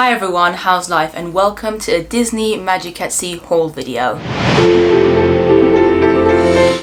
Hi everyone, how's life, and welcome to a Disney Magic at Sea haul video.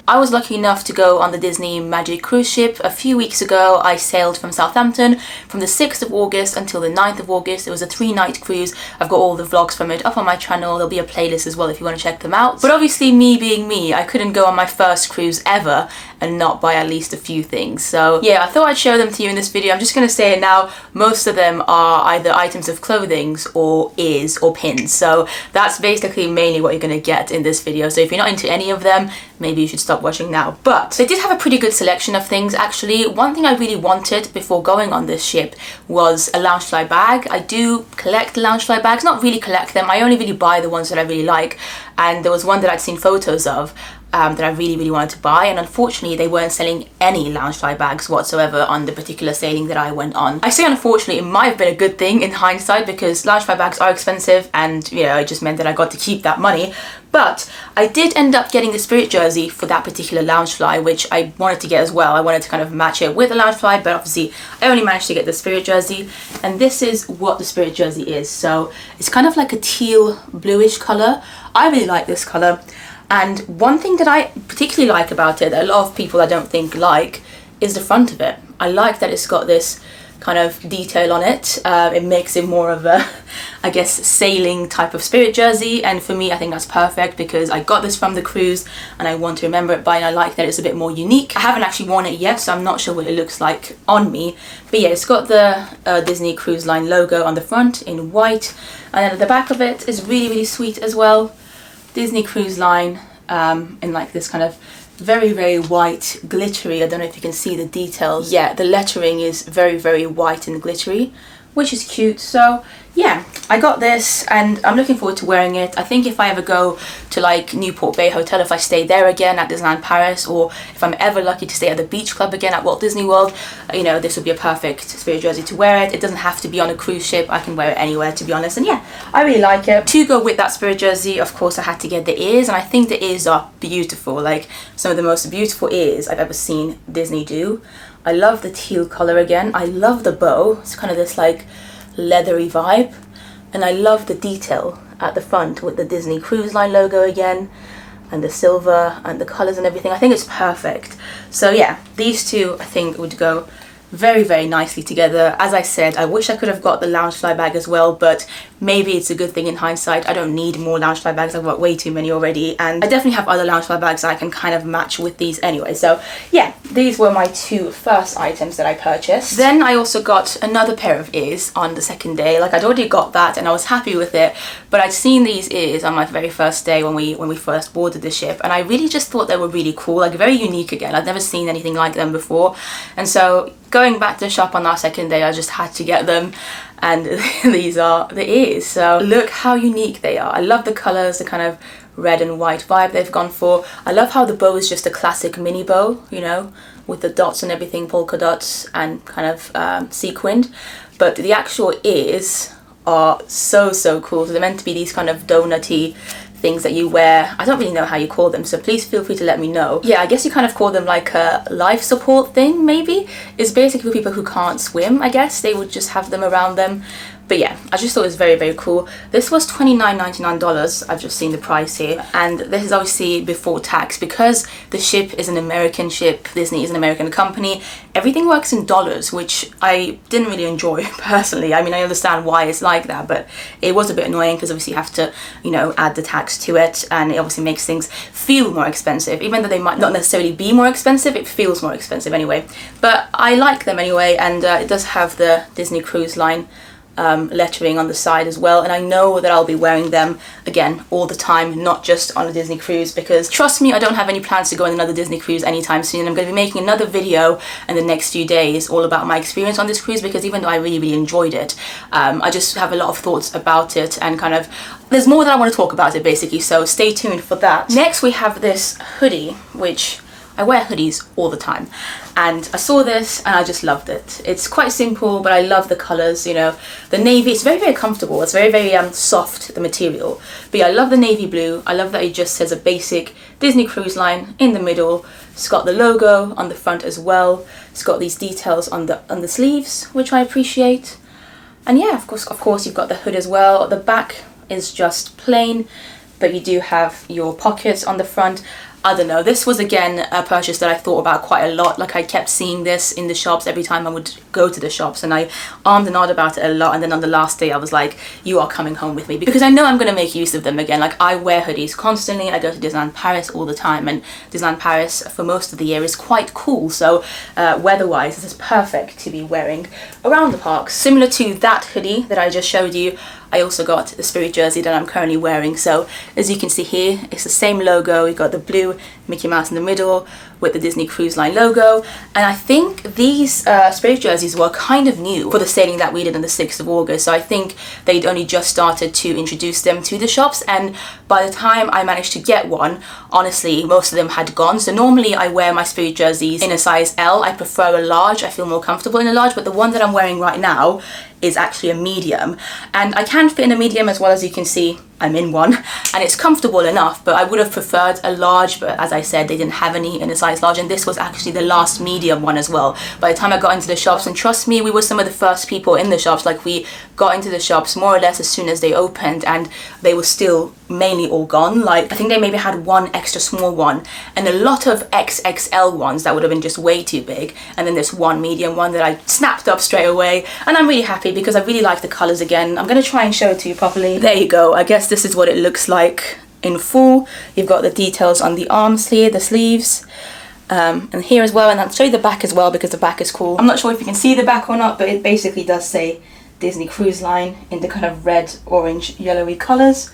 I was lucky enough to go on the Disney Magic cruise ship a few weeks ago. I sailed from Southampton from the 6th of August until the 9th of August. It was a 3-night cruise. I've got all the vlogs from it up on my channel. There'll be a playlist as well if you want to check them out. But obviously, me being me, I couldn't go on my first cruise ever and not buy at least a few things. So yeah, I thought I'd show them to you in this video. I'm just going to say it now. Most of them are either items of clothing or ears or pins. So that's basically mainly what you're going to get in this video. So if you're not into any of them, maybe you should stop watching now. But they did have a pretty good selection of things actually. One thing I really wanted before going on this ship was a Loungefly bag. I do collect Loungefly bags, not really collect them. I only really buy the ones that I really like. And there was one that I'd seen photos of that I really wanted to buy, and unfortunately they weren't selling any Loungefly bags whatsoever on the particular sailing that I went on. I say unfortunately, it might have been a good thing in hindsight because Loungefly bags are expensive and you know, it just meant that I got to keep that money. But I did end up getting the Spirit jersey for that particular Loungefly, which I wanted to get as well. I wanted to kind of match it with the Loungefly, but obviously I only managed to get the Spirit jersey, and this is what the Spirit jersey is. So it's kind of like a teal bluish colour. I really like this colour. And one thing that I particularly like about it, that a lot of people I don't think like, is the front of it. I like that it's got this kind of detail on it. It makes it more of a, I guess, sailing type of Spirit jersey, and for me I think that's perfect because I got this from the cruise and I want to remember it by, and I like that it's a bit more unique. I haven't actually worn it yet, so I'm not sure what it looks like on me, but yeah, it's got the Disney Cruise Line logo on the front in white, and then at the back of it is really sweet as well. Disney Cruise Line in like this kind of very white glittery. I don't know if you can see the details. Yeah, the lettering is very white and glittery, which is cute. So yeah, I got this and I'm looking forward to wearing it. I think if I ever go to like Newport Bay Hotel, if I stay there again at Disneyland Paris, or if I'm ever lucky to stay at the Beach Club again at Walt Disney World, you know, this would be a perfect Spirit jersey to wear it. It doesn't have to be on a cruise ship. I can wear it anywhere, to be honest. And yeah, I really like it. To go with that Spirit jersey, of course, I had to get the ears, and I think the ears are beautiful. Like some of the most beautiful ears I've ever seen Disney do. I love the teal color again. I love the bow. It's kind of this like leathery vibe, and I love the detail at the front with the Disney Cruise Line logo again, and the silver and the colors and everything. I think it's perfect. So yeah, these two I think would go very nicely together. As I said, I wish I could have got the Loungefly bag as well, but maybe it's a good thing in hindsight. I don't need more Loungefly bags. I've got way too many already, and I definitely have other Loungefly bags that I can kind of match with these anyway. So yeah, these were my two first items that I purchased. Then I also got another pair of ears on the second day. Like I'd already got that and I was happy with it, but I'd seen these ears on my very first day when we first boarded the ship, and I really just thought they were really cool, like very unique again. I'd never seen anything like them before, and so going back to the shop on our second day, I just had to get them, and these are the ears. So look how unique they are. I love the colours, the kind of red and white vibe they've gone for. I love how the bow is just a classic mini bow, you know, with the dots and everything, polka dots and kind of sequined. But the actual ears are so cool. So they're meant to be these kind of donutty things that you wear. I don't really know how you call them, so please feel free to let me know. Yeah, I guess you kind of call them like a life support thing, maybe. It's basically for people who can't swim, I guess. They would just have them around them. But yeah, I just thought it was very cool. This was $29.99. I've just seen the price here, and this is obviously before tax because the ship is an American ship. Disney is an American company. Everything works in dollars, which I didn't really enjoy personally. I mean, I understand why it's like that, but it was a bit annoying because obviously you have to, you know, add the tax to it, and it obviously makes things feel more expensive. Even though they might not necessarily be more expensive, it feels more expensive anyway. But I like them anyway, and it does have the Disney Cruise Line lettering on the side as well, and I know that I'll be wearing them again all the time, not just on a Disney cruise, because trust me, I don't have any plans to go on another Disney cruise anytime soon. I'm going to be making another video in the next few days all about my experience on this cruise, because even though I really enjoyed it, I just have a lot of thoughts about it, and kind of there's more that I want to talk about it basically, so stay tuned for that. Next we have this hoodie, which I wear hoodies all the time, and I saw this and I just loved it. It's quite simple, but I love the colours, you know. The navy, it's very comfortable. It's very soft, the material. But yeah, I love the navy blue. I love that it just says a basic Disney Cruise Line in the middle. It's got the logo on the front as well. It's got these details on the sleeves, which I appreciate. And yeah, of course you've got the hood as well. The back is just plain, but you do have your pockets on the front. I don't know, this was again a purchase that I thought about quite a lot. Like I kept seeing this in the shops every time I would go to the shops, and I armed and ahhed about it a lot. And then on the last day I was like, you are coming home with me, because I know I'm going to make use of them again. Like I wear hoodies constantly. I go to Disneyland Paris all the time, and Disneyland Paris for most of the year is quite cool, so weather-wise this is perfect to be wearing around the parks. Similar to that hoodie that I just showed you, I also got the Spirit jersey that I'm currently wearing. So as you can see here, it's the same logo. You've got the blue Mickey Mouse in the middle with the Disney Cruise Line logo. And I think these Spirit jerseys were kind of new for the sailing that we did on the 6th of August. So I think they'd only just started to introduce them to the shops. And by the time I managed to get one, honestly, most of them had gone. So normally I wear my Spirit jerseys in a size L. I prefer a large. I feel more comfortable in a large. But the one that I'm wearing right now is actually a medium, and I can fit in a medium as well. As you can see, I'm in one and it's comfortable enough, but I would have preferred a large, but as I said, they didn't have any in a size large, and this was actually the last medium one as well. By the time I got into the shops, and trust me, we were some of the first people in the shops. Like we got into the shops more or less as soon as they opened, and they were still mainly all gone. Like I think they maybe had one extra small one and a lot of XXL ones that would have been just way too big, and then this one medium one that I snapped up straight away. And I'm really happy because I really like the colors again. I'm gonna try and show it to you properly. There you go. I guess this is what it looks like in full. You've got the details on the arms here, the sleeves, and here as well. And I'll show you the back as well because the back is cool. I'm not sure if you can see the back or not, but it basically does say Disney Cruise Line in the kind of red, orange, yellowy colors,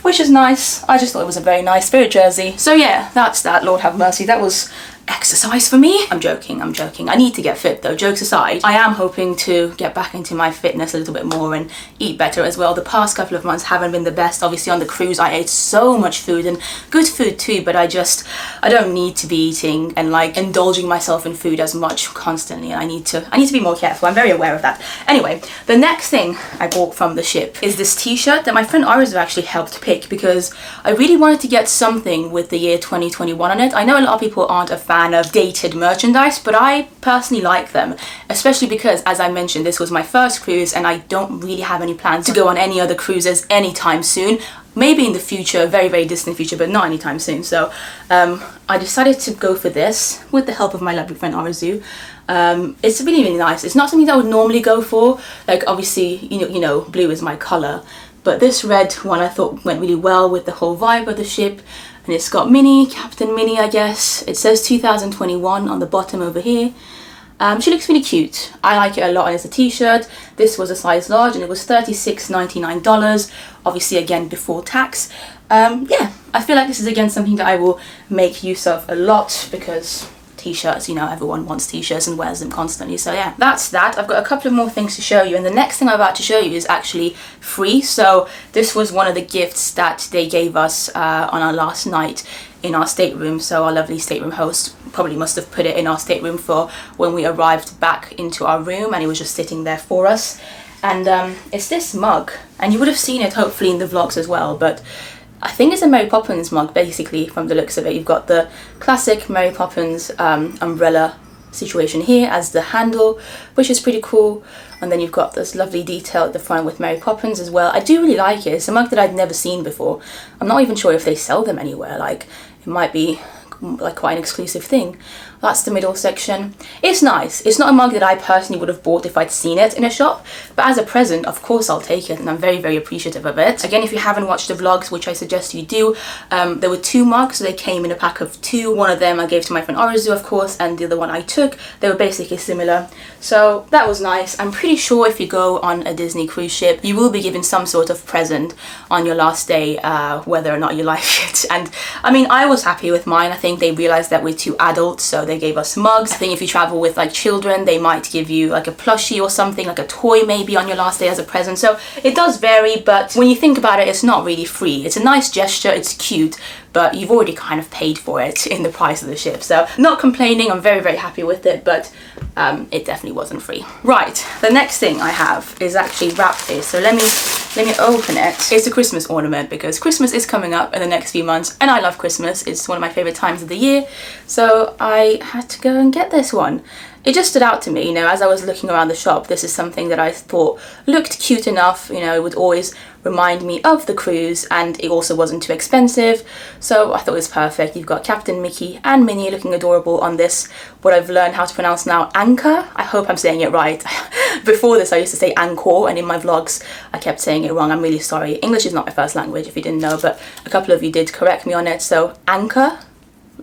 which is nice. I just thought it was a very nice Spirit jersey. So yeah, that's that. Lord have mercy, that was exercise for me. I'm joking. I need to get fit though, jokes aside. I am hoping to get back into my fitness a little bit more and eat better as well. The past couple of months haven't been the best. Obviously on the cruise I ate so much food, and good food too, but I don't need to be eating and like indulging myself in food as much constantly, and I need to be more careful. I'm very aware of that. Anyway, the next thing I bought from the ship is this t-shirt that my friend Arizu actually helped pick, because I really wanted to get something with the year 2021 on it. I know a lot of people aren't a fan of dated merchandise, but I personally like them, especially because, as I mentioned, this was my first cruise and I don't really have any plans to go on any other cruises anytime soon. Maybe in the future, very, very distant future, but not anytime soon. So I decided to go for this with the help of my lovely friend Arizu. It's really, really nice. It's not something that I would normally go for. Like obviously, you know, blue is my color, but this red one I thought went really well with the whole vibe of the ship. And it's got Minnie, Captain Minnie, I guess. It says 2021 on the bottom over here. She looks really cute. I like it a lot, and it's a t-shirt. This was a size large and it was $36.99, obviously again before tax. Yeah, I feel like this is again something that I will make use of a lot, because t-shirts, you know, everyone wants t-shirts and wears them constantly. So yeah, that's that. I've got a couple of more things to show you, and the next thing I'm about to show you is actually free. So this was one of the gifts that they gave us on our last night in our stateroom. So our lovely stateroom host probably must have put it in our stateroom for when we arrived back into our room, and it was just sitting there for us. And it's this mug, and you would have seen it hopefully in the vlogs as well, but I think it's a Mary Poppins mug basically from the looks of it. You've got the classic Mary Poppins umbrella situation here as the handle, which is pretty cool, and then you've got this lovely detail at the front with Mary Poppins as well. I do really like it. It's a mug that I'd never seen before. I'm not even sure if they sell them anywhere. Like it might be like quite an exclusive thing. That's the middle section. It's nice. It's not a mug that I personally would have bought if I'd seen it in a shop, but as a present, of course I'll take it, and I'm very, very appreciative of it. Again, if you haven't watched the vlogs, which I suggest you do, there were 2 mugs, so they came in a pack of 2. One of them I gave to my friend Arizu, of course, and the other one I took. They were basically similar, so that was nice. I'm pretty sure if you go on a Disney cruise ship, you will be given some sort of present on your last day, whether or not you like it. And I mean, I was happy with mine. I think they realized that we're 2 adults, so they gave us mugs. I think if you travel with like children, they might give you like a plushie or something, like a toy maybe on your last day as a present. So it does vary, but when you think about it, it's not really free. It's a nice gesture, it's cute, but you've already kind of paid for it in the price of the ship. So not complaining, I'm very, very happy with it, but it definitely wasn't free. Right, the next thing I have is actually wrapped here. So let me open it. It's a Christmas ornament because Christmas is coming up in the next few months, and I love Christmas. It's one of my favorite times of the year. So I had to go and get this one. it just stood out to me, you know, as I was looking around the shop. This is something that I thought looked cute enough, you know, it would always remind me of the cruise, and it also wasn't too expensive, so I thought it was perfect. You've got Captain Mickey and Minnie looking adorable on this, what I've learned how to pronounce now, Anchor. I hope I'm saying it right. Before this I used to say Anchor, and in my vlogs I kept saying it wrong. I'm really sorry. English is not my first language, if you didn't know, but a couple of you did correct me on it, so Anchor.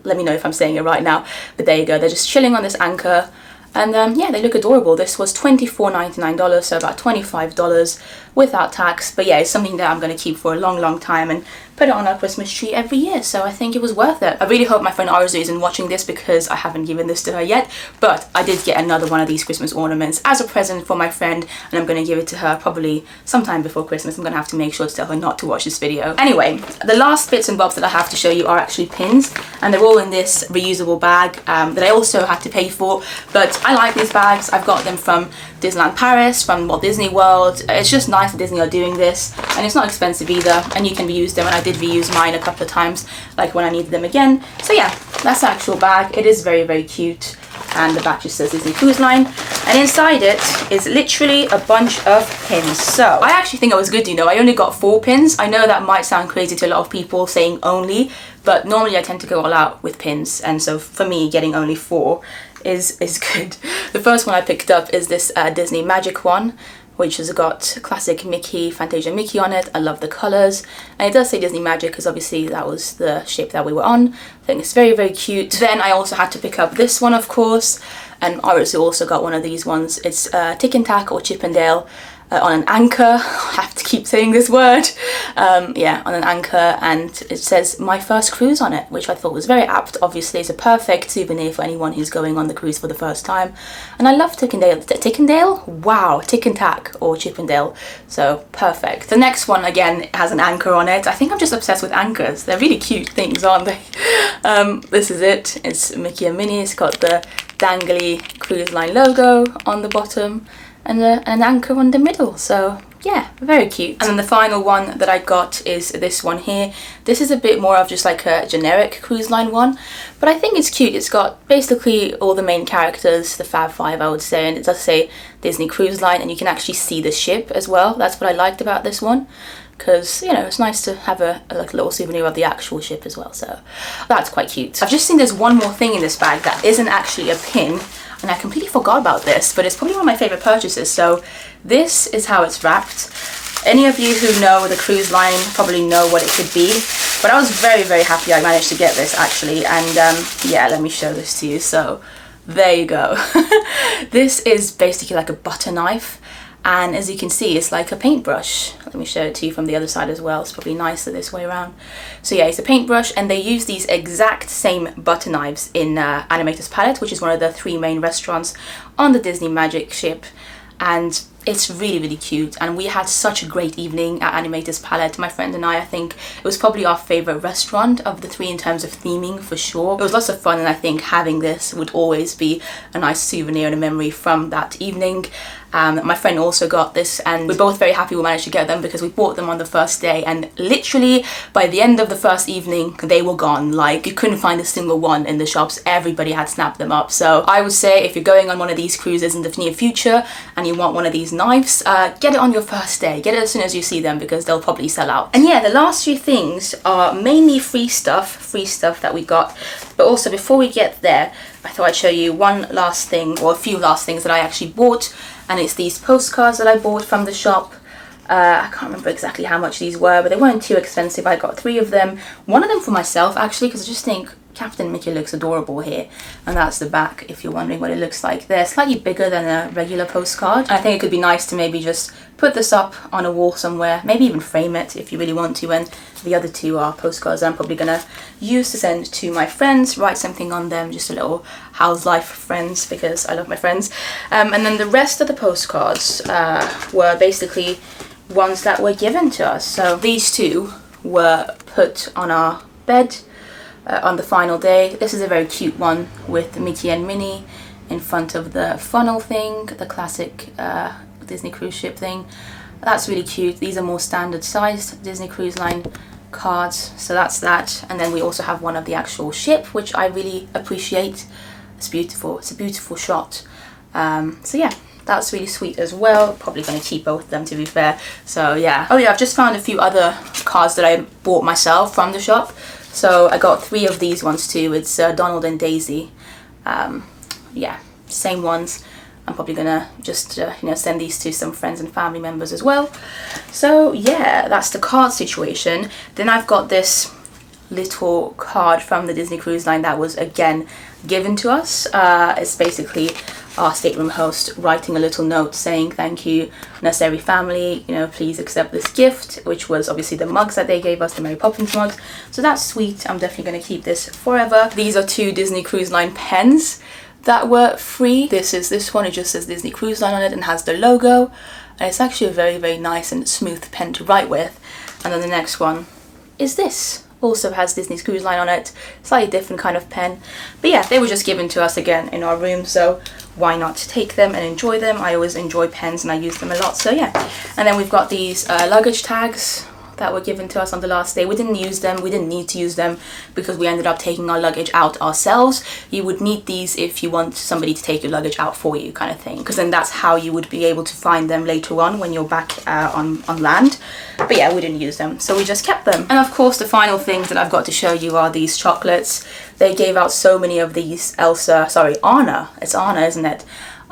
Let me know if I'm saying it right now, but there you go. They're just chilling on this anchor, and yeah, they look adorable. This was $24.99, so about $25 without tax. But yeah, it's something that I'm going to keep for a long time and put it on our Christmas tree every year, so I think it was worth it. I really hope my friend Arzu isn't watching this, because I haven't given this to her yet, but I did get another one of these Christmas ornaments as a present for my friend, and I'm going to give it to her probably sometime before Christmas. I'm going to have to make sure to tell her not to watch this video. Anyway, the last bits and bobs that I have to show you are actually pins, and they're all in this reusable bag that I also had to pay for, but I like these bags. I've got them from Disneyland Paris, from Walt Disney World. It's just nice that Disney are doing this, and it's not expensive either, and you can reuse them, and I did reuse mine a couple of times, like when I needed them again. So yeah, that's the actual bag. It is very cute, and the back just says Disney Cruise Line, and inside it is literally a bunch of pins. So I actually think it was good, you know. I only got 4 pins. I know that might sound crazy to a lot of people saying only, but normally I tend to go all out with pins, and so for me getting only 4 is good. The first one I picked up is this Disney Magic one, which has got classic Mickey, Fantasia Mickey on it. I love the colours, and it does say Disney Magic because obviously that was the ship that we were on. I think it's very cute. Then I also had to pick up this one, of course, and Iris also got one of these ones. It's Tick and Tack or Chip and Dale on an anchor. I have to keep saying this word. Yeah, on an anchor, and it says My First Cruise on it, which I thought was very apt. Obviously it's a perfect souvenir for anyone who's going on the cruise for the first time, and I love Tick and Dale. Tick and Dale? Wow, Tick and Tack or Chip and Dale, so perfect. The next one again has an anchor on it. I think I'm just obsessed with anchors. They're really cute things, aren't they? This is it. It's Mickey and Minnie. It's got the dangly Cruise Line logo on the bottom, and an anchor on the middle, so yeah, very cute. And then the final one that I got is this one here. This is a bit more of just like a generic Cruise Line one, but I think it's cute. It's got basically all the main characters, the Fab Five, I would say, and it does say Disney Cruise Line, and you can actually see the ship as well. That's what I liked about this one, because, you know, it's nice to have a little souvenir of the actual ship as well, so that's quite cute. I've just seen there's one more thing in this bag that isn't actually a pin, and I completely forgot about this, but it's probably one of my favourite purchases. So this is how it's wrapped. Any of you who know the cruise line probably know what it could be, but I was very happy I managed to get this actually, and yeah, let me show this to you. So there you go. This is basically like a butter knife, and as you can see, it's like a paintbrush. Let me show it to you from the other side as well. It's probably nicer this way around. So yeah, it's a paintbrush, and they use these exact same butter knives in Animator's Palette, which is one of the 3 main restaurants on the Disney Magic ship, and it's really cute. And we had such a great evening at Animator's Palette, my friend and I think it was probably our favourite restaurant of the 3 in terms of theming, for sure. It was lots of fun, and I think having this would always be a nice souvenir and a memory from that evening. My friend also got this, and we're both very happy we managed to get them, because we bought them on the first day, and literally by the end of the first evening they were gone. Like, you couldn't find a single one in the shops. Everybody had snapped them up. So I would say if you're going on one of these cruises in the near future and you want one of these knives, get it on your first day. Get it as soon as you see them, because they'll probably sell out. And yeah, the last few things are mainly free stuff that we got. But also, before we get there, I thought I'd show you one last thing, or a few last things that I actually bought, and it's these postcards that I bought from the shop. I can't remember exactly how much these were, but they weren't too expensive. I got 3 of them. One of them for myself actually, because I just think Captain Mickey looks adorable here, and that's the back if you're wondering what it looks like. They're slightly bigger than a regular postcard, and I think it could be nice to maybe just put this up on a wall somewhere, maybe even frame it if you really want to. And the other 2 are postcards I'm probably gonna use to send to my friends, write something on them, just a little how's life friends, because I love my friends. And then the rest of the postcards were basically ones that were given to us. So these 2 were put on our bed on the final day. This is a very cute one with Mickey and Minnie in front of the funnel thing, the classic Disney cruise ship thing. That's really cute. These are more standard sized Disney Cruise Line cards, so that's that. And then we also have one of the actual ship, which I really appreciate. It's beautiful. It's a beautiful shot. So yeah, that's really sweet as well. Probably going to keep both of them, to be fair. So yeah. Oh yeah, I've just found a few other cards that I bought myself from the shop. So I got 3 of these ones too. It's Donald and Daisy. Yeah, same ones. I'm probably gonna just you know, send these to some friends and family members as well. So yeah, that's the card situation. Then I've got this little card from the Disney Cruise Line that was again given to us. It's basically our stateroom host writing a little note saying thank you necessary family, you know, please accept this gift, which was obviously the mugs that they gave us, the Mary Poppins mugs. So that's sweet. I'm definitely going to keep this forever. These are 2 Disney Cruise Line pens that were free. This one, it just says Disney Cruise Line on it and has the logo, and it's actually a very, very nice and smooth pen to write with. And then the next one is this. Also has Disney's Cruise Line on it, slightly different kind of pen. But yeah, they were just given to us again in our room, so why not take them and enjoy them? I always enjoy pens and I use them a lot, so yeah. And then we've got these luggage tags that were given to us on the last day. We didn't use them, we didn't need to use them because we ended up taking our luggage out ourselves. You would need these if you want somebody to take your luggage out for you, kind of thing, because then that's how you would be able to find them later on when you're back on land. But yeah, we didn't use them, so we just kept them. And of course the final things that I've got to show you are these chocolates. They gave out so many of these Anna, it's Anna, isn't it?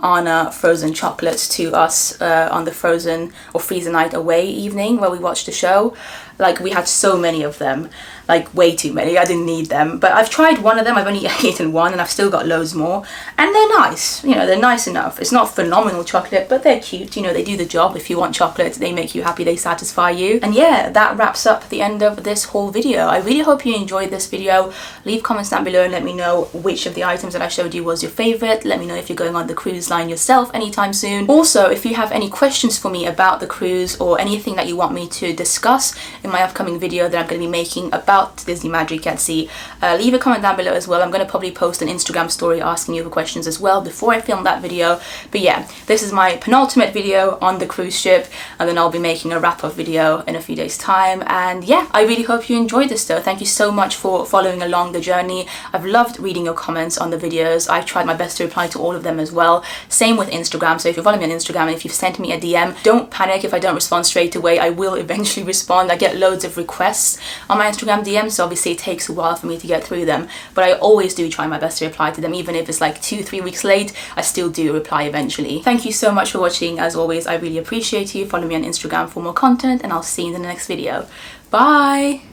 Anna frozen chocolates to us on the Frozen or Freezer Night Away evening where we watched the show. Like, we had so many of them, like way too many. I didn't need them, but I've tried one of them. I've only eaten one and I've still got loads more, and they're nice, you know, they're nice enough. It's not phenomenal chocolate, but they're cute, you know, they do the job. If you want chocolate, they make you happy, they satisfy you. And yeah, that wraps up the end of this whole video. I really hope you enjoyed this video. Leave comments down below and let me know which of the items that I showed you was your favorite. Let me know if you're going on the cruise line yourself anytime soon. Also, if you have any questions for me about the cruise or anything that you want me to discuss in my upcoming video that I'm going to be making about Disney Magic at Sea, leave a comment down below as well. I'm going to probably post an Instagram story asking you the questions as well before I film that video. But yeah, this is my penultimate video on the cruise ship, and then I'll be making a wrap-up video in a few days time. And yeah, I really hope you enjoyed this though. Thank you so much for following along the journey. I've loved reading your comments on the videos. I've tried my best to reply to all of them as well. Same with Instagram, so if you're following me on Instagram and if you've sent me a DM, don't panic if I don't respond straight away. I will eventually respond. I get loads of requests on my Instagram DM, so obviously it takes a while for me to get through them, but I always do try my best to reply to them. Even if it's like 2-3 weeks late, I still do reply eventually. Thank you so much for watching. As always, I really appreciate you. Follow me on Instagram for more content, and I'll see you in the next video. Bye!